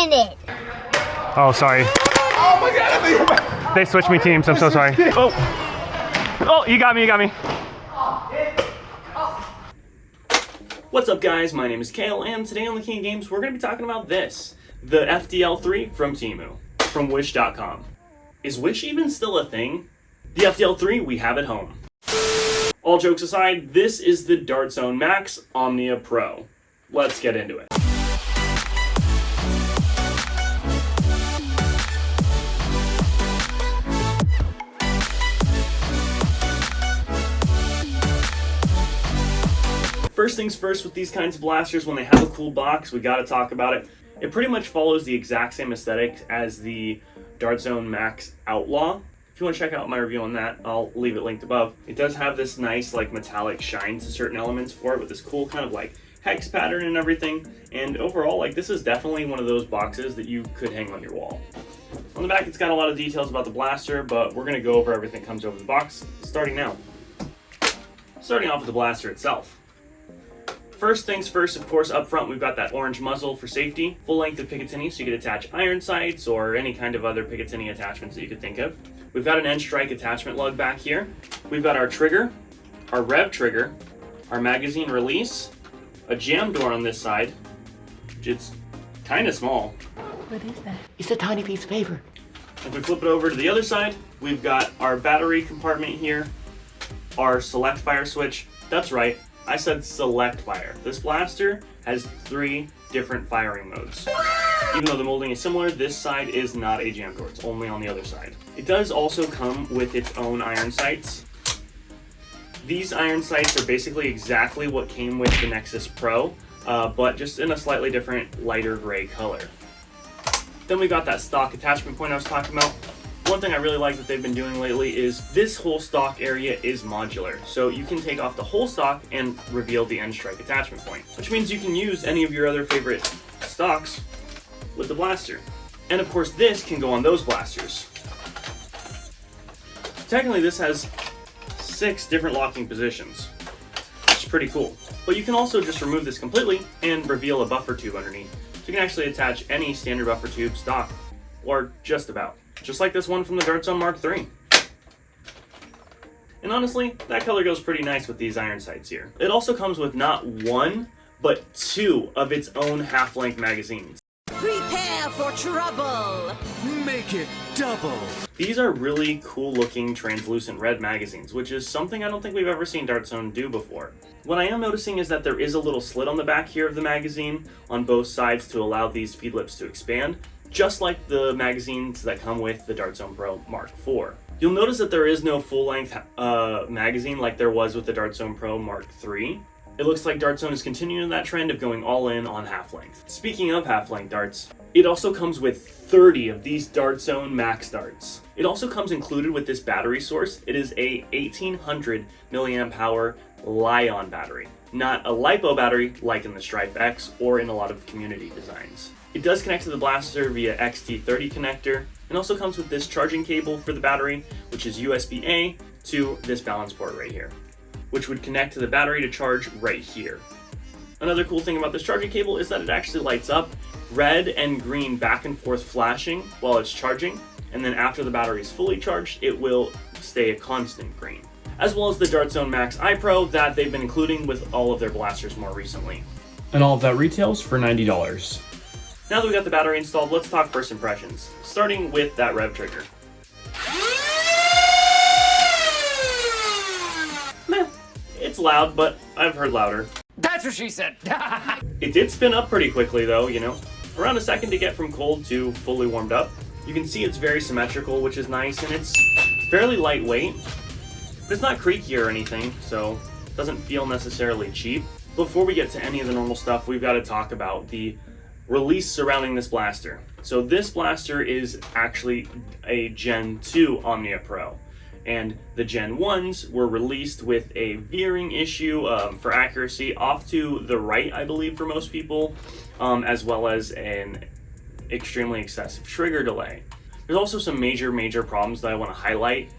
minute. Oh, sorry. Oh my God! They switched me teams. I'm so sorry. Oh, oh, you got me. You got me. What's up, guys? My name is Kale, and today on the King of Games, we're going to be talking about this, the FDL3 from Temu, from Wish.com. Is Wish even still a thing? The FDL3 we have at home. All jokes aside, this is the Dart Zone Max Omnia Pro. Let's get into it. First things first with these kinds of blasters, when they have a cool box, we gotta talk about it. It pretty much follows the exact same aesthetic as the Dart Zone Max Outlaw. If you want to check out my review on that, I'll leave it linked above. It does have this nice like metallic shine to certain elements for it with this cool kind of like hex pattern and everything. And overall, like, this is definitely one of those boxes that you could hang on your wall. On the back, it's got a lot of details about the blaster, but we're gonna go over everything that comes over the box, starting now. Starting off with the blaster itself. First things first, of course, up front we've got that orange muzzle for safety, full length of Picatinny, so you could attach iron sights or any kind of other Picatinny attachments that you could think of. We've got an end strike attachment lug back here. We've got our trigger, our rev trigger, our magazine release, a jam door on this side, which is kind of small. What is that? It's a tiny piece of paper. If we flip it over to the other side, we've got our battery compartment here, our select fire switch. That's right, I said select fire. This blaster has 3 different firing modes. Even though the molding is similar, this side is not a jam door, it's only on the other side. It does also come with its own iron sights. These iron sights are basically exactly what came with the Nexus Pro, but just in a slightly different lighter gray color. Then we got that stock attachment point I was talking about. One thing I really like that they've been doing lately is this whole stock area is modular. So you can take off the whole stock and reveal the end strike attachment point, which means you can use any of your other favorite stocks with the blaster. And of course this can go on those blasters. Technically this has 6 different locking positions, which is pretty cool. But you can also just remove this completely and reveal a buffer tube underneath. So you can actually attach any standard buffer tube stock, or just about. Just like this one from the Dart Zone Mark III. And honestly, that color goes pretty nice with these iron sights here. It also comes with not 1, but 2 of its own half-length magazines. Prepare for trouble! Make it double! These are really cool looking translucent red magazines, which is something I don't think we've ever seen Dart Zone do before. What I am noticing is that there is a little slit on the back here of the magazine on both sides to allow these feed lips to expand, just like the magazines that come with the Dart Zone Pro Mark IV. You'll notice that there is no full-length magazine like there was with the Dart Zone Pro Mark III. It looks like Dart Zone is continuing that trend of going all in on half-length. Speaking of half-length darts, it also comes with 30 of these Dart Zone Max darts. It also comes included with this battery source. It is a 1800 milliamp hour Li-ion battery, not a LiPo battery like in the Stryfe X or in a lot of community designs. It does connect to the blaster via XT30 connector, and also comes with this charging cable for the battery, which is USB-A to this balance port right here, which would connect to the battery to charge right here. Another cool thing about this charging cable is that it actually lights up red and green back and forth flashing while it's charging, and then after the battery is fully charged, it will stay a constant green. As well as the Dart Zone Max iPro that they've been including with all of their blasters more recently. And all of that retails for $90. Now that we got the battery installed, let's talk first impressions, starting with that rev trigger. Meh, it's loud, but I've heard louder. That's what she said. It did spin up pretty quickly though, you know, around a second to get from cold to fully warmed up. You can see it's very symmetrical, which is nice, and it's fairly lightweight, but it's not creaky or anything, so it doesn't feel necessarily cheap. Before we get to any of the normal stuff, we've got to talk about the release surrounding this blaster. So this blaster is actually a Gen 2 Omnia Pro, and the Gen 1s were released with a veering issue for accuracy off to the right, I believe, for most people, as well as an extremely excessive trigger delay. There's also some major problems that I want to highlight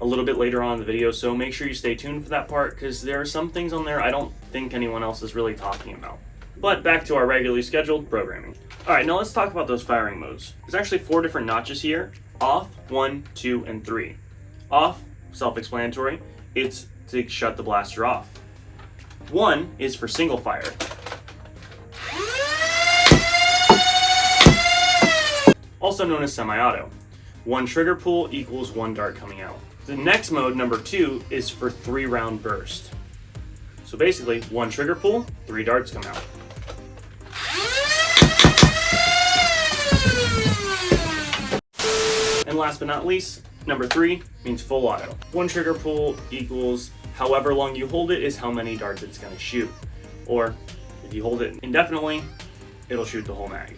a little bit later on in the video, so make sure you stay tuned for that part, because there are some things on there I don't think anyone else is really talking about. But back to our regularly scheduled programming. Alright, now let's talk about those firing modes. There's actually 4 different notches here. Off, 1, 2, and 3. Off, self-explanatory, it's to shut the blaster off. 1 is for single fire. Also known as semi-auto. 1 trigger pull equals 1 dart coming out. The next mode, number 2, is for 3-round burst. So basically, 1 trigger pull, 3 darts come out. And last but not least, number 3 means full auto. 1 trigger pull equals however long you hold it is how many darts it's going to shoot. Or if you hold it indefinitely, it'll shoot the whole mag.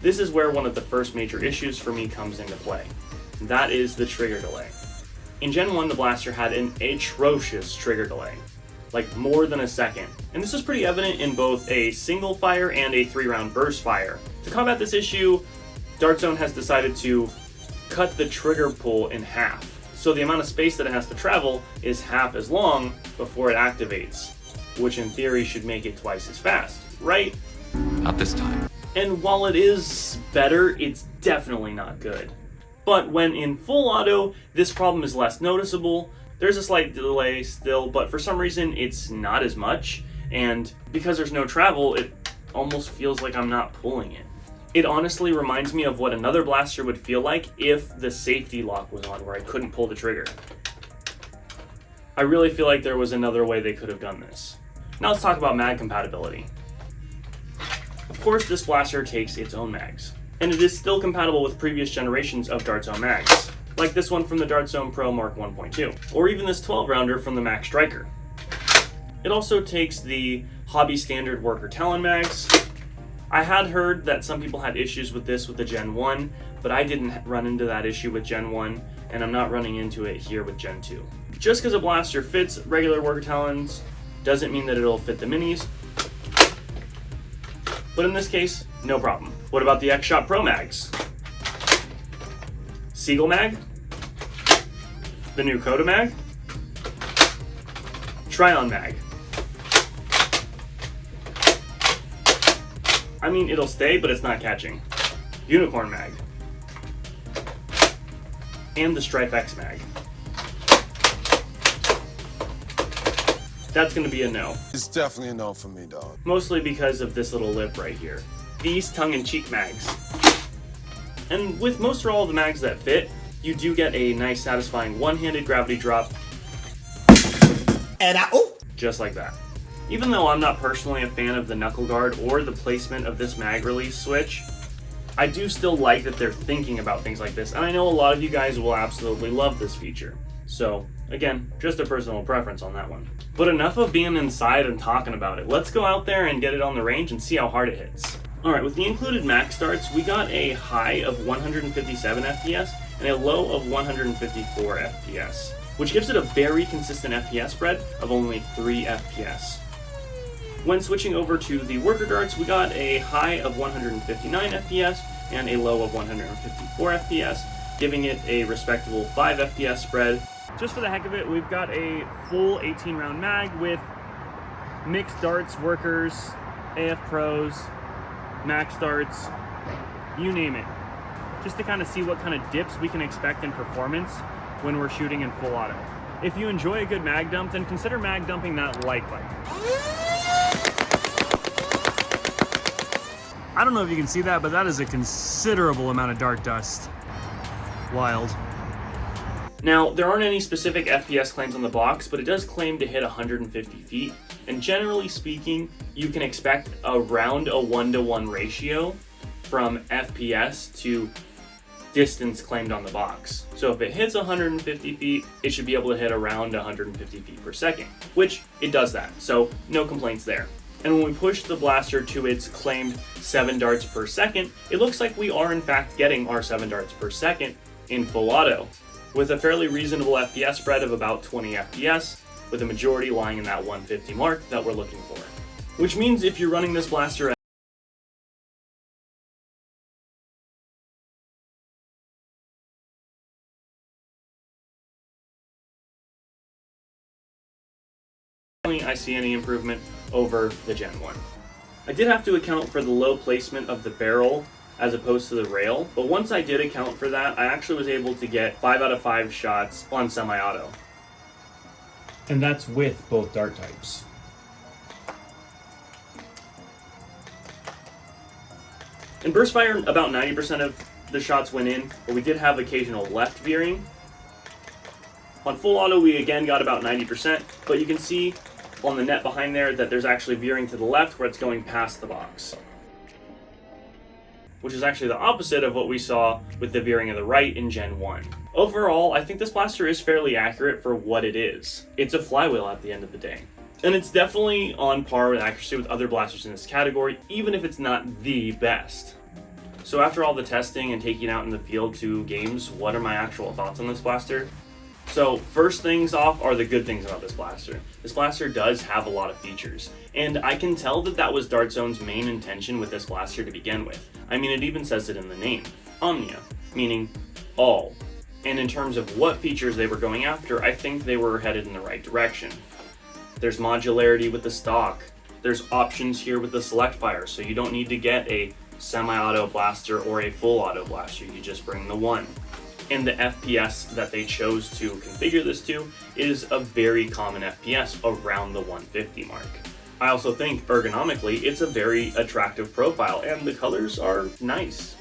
This is where one of the first major issues for me comes into play. That is the trigger delay. In Gen 1, the blaster had an atrocious trigger delay, like more than a second. And this is pretty evident in both a single fire and a 3-round burst fire. To combat this issue, Dart Zone has decided to cut the trigger pull in half. So the amount of space that it has to travel is half as long before it activates, which in theory should make it twice as fast, right? Not this time. And while it is better, it's definitely not good. But when in full auto, this problem is less noticeable. There's a slight delay still, but for some reason it's not as much. And because there's no travel, it almost feels like I'm not pulling it. It honestly reminds me of what another blaster would feel like if the safety lock was on where I couldn't pull the trigger. I really feel like there was another way they could have done this. Now let's talk about mag compatibility. Of course, this blaster takes its own mags, and it is still compatible with previous generations of Dart Zone mags, like this one from the Dart Zone Pro Mark 1.2, or even this 12-rounder from the Max Striker. It also takes the hobby standard worker Talon mags. I had heard that some people had issues with this with the Gen 1, but I didn't run into that issue with Gen 1, and I'm not running into it here with Gen 2. Just because a blaster fits regular worker Talons doesn't mean that it'll fit the minis. But in this case, no problem. What about the X-Shot Pro mags? Seagull mag? The new Coda mag? Tryon mag? I mean, it'll stay, but it's not catching. Unicorn mag? And the Stryfe X mag. That's gonna be a no. It's definitely a no for me, dog. Mostly because of this little lip right here. These tongue-in-cheek mags. And with most or all of the mags that fit, you do get a nice satisfying one-handed gravity drop. And Just like that. Even though I'm not personally a fan of the knuckle guard or the placement of this mag release switch, I do still like that they're thinking about things like this, and I know a lot of you guys will absolutely love this feature. So, again, just a personal preference on that one. But enough of being inside and talking about it. Let's go out there and get it on the range and see how hard it hits. Alright, with the included max darts, we got a high of 157 FPS and a low of 154 FPS, which gives it a very consistent FPS spread of only 3 FPS. When switching over to the worker darts, we got a high of 159 FPS and a low of 154 FPS, giving it a respectable 5 FPS spread. Just for the heck of it, we've got a full 18-round mag with mixed darts, workers, AF Pros, max darts, you name it. Just to kind of see what kind of dips we can expect in performance when we're shooting in full auto. If you enjoy a good mag dump, then consider mag dumping that like button. I don't know if you can see that, but that is a considerable amount of dart dust. Wild. Now, there aren't any specific FPS claims on the box, but it does claim to hit 150 feet, and generally speaking, you can expect around a 1-to-1 ratio from FPS to distance claimed on the box. So if it hits 150 feet, it should be able to hit around 150 feet per second, which it does that, so no complaints there. And when we push the blaster to its claimed 7 darts per second, it looks like we are in fact getting our 7 darts per second in full auto, with a fairly reasonable FPS spread of about 20 FPS, with a majority lying in that 150 mark that we're looking for. Which means if you're running this blaster at I see any improvement over the Gen 1. I did have to account for the low placement of the barrel as opposed to the rail, but once I did account for that, I actually was able to get 5 out of 5 shots on semi-auto. And that's with both dart types. In burst fire, about 90% of the shots went in, but we did have occasional left veering. On full auto, we again got about 90%, but you can see on the net behind there that there's actually veering to the left where it's going past the box, which is actually the opposite of what we saw with the veering of the right in Gen 1. Overall, I think this blaster is fairly accurate for what it is. It's a flywheel at the end of the day. And it's definitely on par with accuracy with other blasters in this category, even if it's not the best. So after all the testing and taking it out in the field to games, what are my actual thoughts on this blaster? So first things off are the good things about this blaster. This blaster does have a lot of features, and I can tell that that was Dart Zone's main intention with this blaster to begin with. I mean, it even says it in the name, Omnia, meaning all. And in terms of what features they were going after, I think they were headed in the right direction. There's modularity with the stock. There's options here with the select fire, so you don't need to get a semi-auto blaster or a full auto blaster, you just bring the one. And the FPS that they chose to configure this to is a very common FPS around the 150 mark. I also think ergonomically it's a very attractive profile and the colors are nice.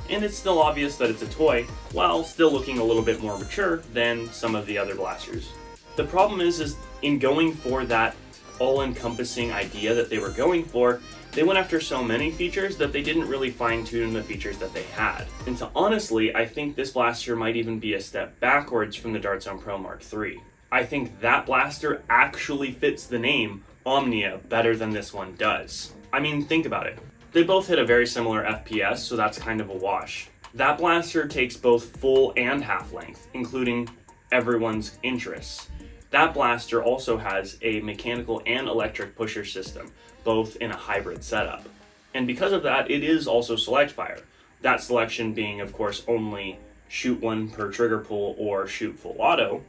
And it's still obvious that it's a toy while still looking a little bit more mature than some of the other blasters. The problem is in going for that all-encompassing idea that they were going for, they went after so many features that they didn't really fine-tune the features that they had. And so honestly, I think this blaster might even be a step backwards from the Dart Zone Pro Mark III. I think that blaster actually fits the name Omnia better than this one does. I mean, think about it. They both hit a very similar FPS, so that's kind of a wash. That blaster takes both full and half length, including everyone's interests. That blaster also has a mechanical and electric pusher system, both in a hybrid setup. And because of that, it is also select fire. That selection being, of course, only shoot one per trigger pull or shoot full auto.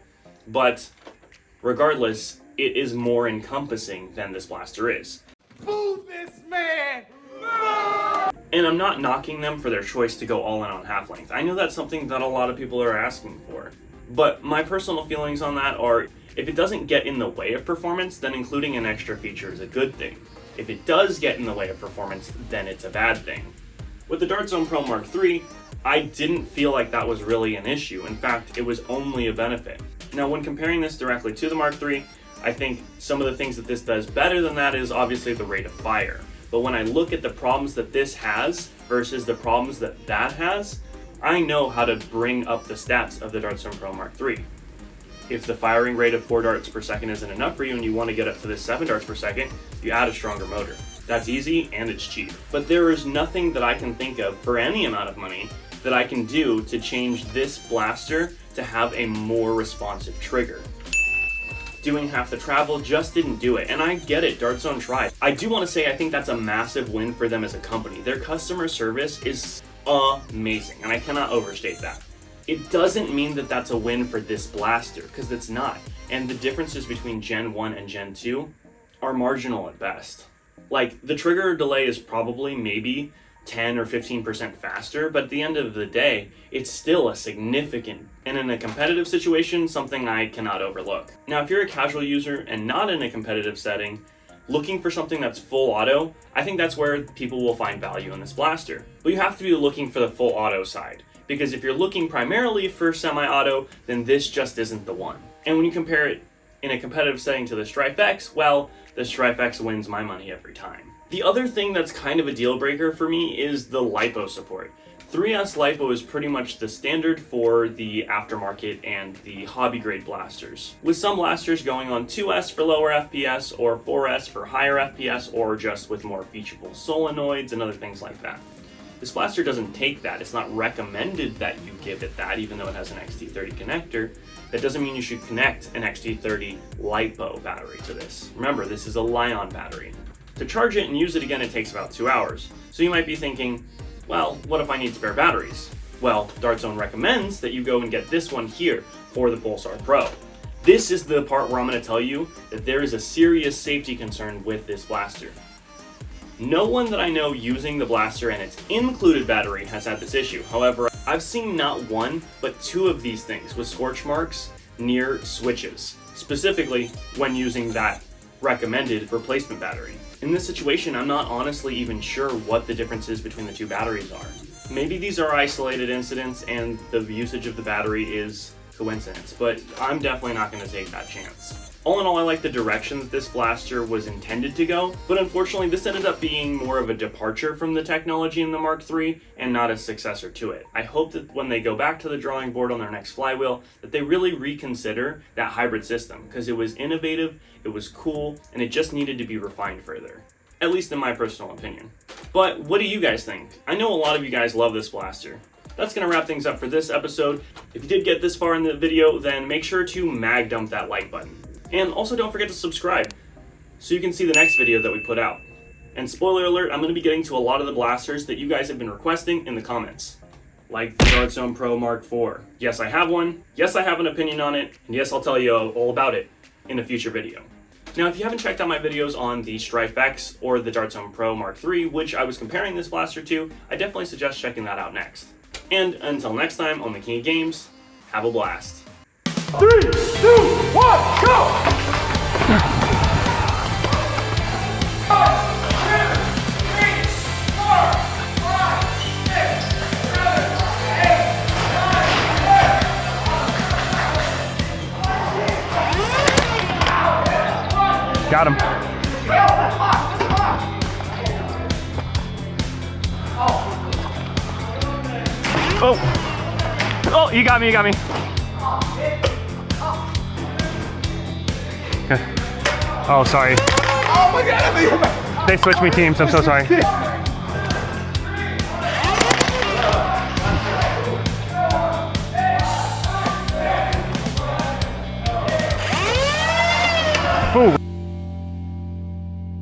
But regardless, it is more encompassing than this blaster is. Move this man! And I'm not knocking them for their choice to go all in on half length. I know that's something that a lot of people are asking for. But my personal feelings on that are, if it doesn't get in the way of performance, then including an extra feature is a good thing. If it does get in the way of performance, then it's a bad thing. With the Dart Zone Pro Mark III, I didn't feel like that was really an issue. In fact, it was only a benefit. Now, when comparing this directly to the Mark III, I think some of the things that this does better than that is obviously the rate of fire. But when I look at the problems that this has versus the problems that that has, I know how to bring up the stats of the Dart Zone Pro Mark III. If the firing rate of 4 darts per second isn't enough for you and you want to get up to this 7 darts per second, you add a stronger motor. That's easy and it's cheap. But there is nothing that I can think of for any amount of money that I can do to change this blaster to have a more responsive trigger. Doing half the travel just didn't do it, and I get it, Dart Zone tried. I do want to say I think that's a massive win for them as a company. Their customer service is amazing, and I cannot overstate that. It doesn't mean that that's a win for this blaster, because it's not. And the differences between Gen 1 and Gen 2 are marginal at best. Like, the trigger delay is probably maybe 10 or 15% faster, but at the end of the day, it's still a significant, and in a competitive situation, something I cannot overlook. Now, if you're a casual user and not in a competitive setting, looking for something that's full auto, I think that's where people will find value in this blaster. But you have to be looking for the full auto side, because if you're looking primarily for semi-auto, then this just isn't the one. And when you compare it in a competitive setting to the Stryfe X, well, the Stryfe X wins my money every time. The other thing that's kind of a deal breaker for me is the LiPo support. 3S LiPo is pretty much the standard for the aftermarket and the hobby grade blasters, with some blasters going on 2S for lower FPS or 4S for higher FPS, or just with more featureable solenoids and other things like that. This blaster doesn't take that. It's not recommended that you give it that, even though it has an XT30 connector. That doesn't mean you should connect an XT30 LiPo battery to this. Remember, this is a Li-ion battery. To charge it and use it again, it takes about 2 hours. So you might be thinking, well, what if I need spare batteries? Well, Dart Zone recommends that you go and get this one here for the Pulsar Pro. This is the part where I'm going to tell you that there is a serious safety concern with this blaster. No one that I know using the blaster and its included battery has had this issue. However, I've seen not one, but two of these things with scorch marks near switches, specifically when using that recommended replacement battery. In this situation, I'm not honestly even sure what the difference is between the two batteries are. Maybe these are isolated incidents and the usage of the battery is coincidence, but I'm definitely not going to take that chance. All in all, I like the direction that this blaster was intended to go, but unfortunately this ended up being more of a departure from the technology in the Mark III and not a successor to it. I hope that when they go back to the drawing board on their next flywheel, that they really reconsider that hybrid system, because it was innovative, it was cool, and it just needed to be refined further. At least in my personal opinion. But what do you guys think? I know a lot of you guys love this blaster. That's going to wrap things up for this episode. If you did get this far in the video, then make sure to mag dump that like button. And also don't forget to subscribe so you can see the next video that we put out. And spoiler alert, I'm going to be getting to a lot of the blasters that you guys have been requesting in the comments. Like the Nerf Pro Mark IV. Yes, I have one. Yes, I have an opinion on it. And yes, I'll tell you all about it in a future video. Now, if you haven't checked out my videos on the Stryfe X or the Nerf Pro Mark III, which I was comparing this blaster to, I definitely suggest checking that out next. And until next time on the King of Games, have a blast. 3, 2, 1, go! Got him. Oh! Oh, you got me, you got me. Okay. Oh, sorry. Oh my God! They switched me teams, I'm so sorry. Ooh.